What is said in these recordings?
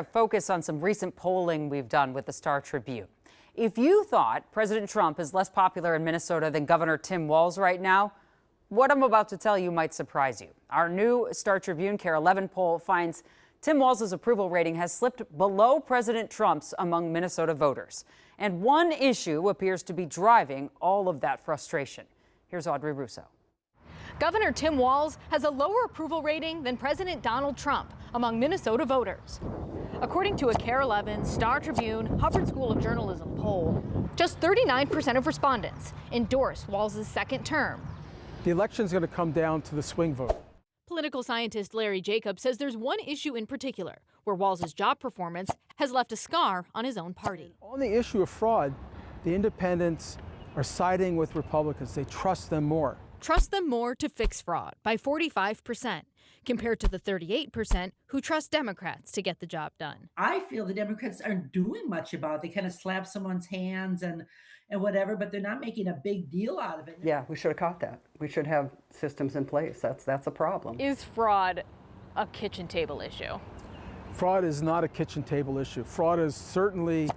Focus on some recent polling we've done with the Star Tribune. If you thought President Trump is less popular in Minnesota than Governor Tim Walz right now, what I'm about to tell you might surprise you. Our new Star Tribune Care 11 poll finds Tim Walz's approval rating has slipped below President Trump's among Minnesota voters. And one issue appears to be driving all of that frustration. Here's Audrey Russo. Governor Tim Walz has a lower approval rating than President Donald Trump among Minnesota voters. According to a Care 11 Star Tribune Hubbard School of Journalism poll, just 39% of respondents endorsed Walz's second term. The election is going to come down to the swing vote. Political scientist Larry Jacobs says there's one issue in particular where Walz's job performance has left a scar on his own party. On the issue of fraud, the independents are siding with Republicans. They trust them more. Trust them more to fix fraud by 45%, compared to the 38% who trust Democrats to get the job done. I feel the Democrats aren't doing much about it. They kind of slap someone's hands and whatever, but they're not making a big deal out of it. Yeah, we should have caught that. We should have systems in place. That's a problem. Is fraud a kitchen table issue? Fraud is not a kitchen table issue. Fraud is certainly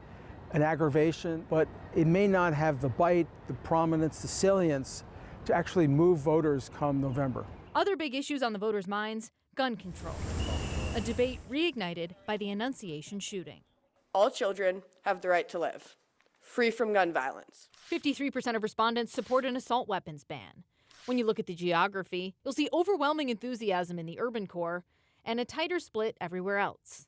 an aggravation, but it may not have the bite, the prominence, the salience to actually move voters come November. Other big issues on the voters' minds: gun control, a debate reignited by the Annunciation shooting. All children have the right to live, free from gun violence. 53% of respondents support an assault weapons ban. When you look at the geography, you'll see overwhelming enthusiasm in the urban core and a tighter split everywhere else.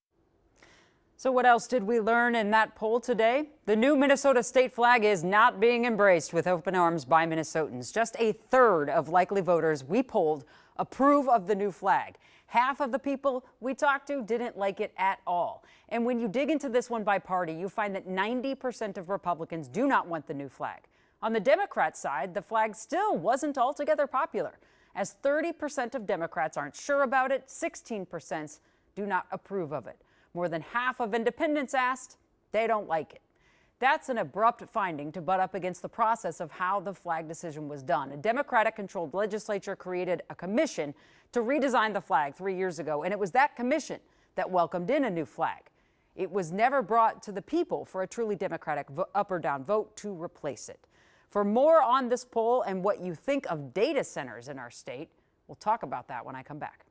So what else did we learn in that poll today? The new Minnesota state flag is not being embraced with open arms by Minnesotans. Just a third of likely voters we polled approve of the new flag. Half of the people we talked to didn't like it at all. And when you dig into this one by party, you find that 90% of Republicans do not want the new flag. On the Democrat side, the flag still wasn't altogether popular, as 30% of Democrats aren't sure about it, 16% do not approve of it. More than half of independents asked, they don't like it. That's an abrupt finding to butt up against the process of how the flag decision was done. A Democratic-controlled legislature created a commission to redesign the flag 3 years ago, and it was that commission that welcomed in a new flag. It was never brought to the people for a truly Democratic up or down vote to replace it. For more on this poll and what you think of data centers in our state, we'll talk about that when I come back.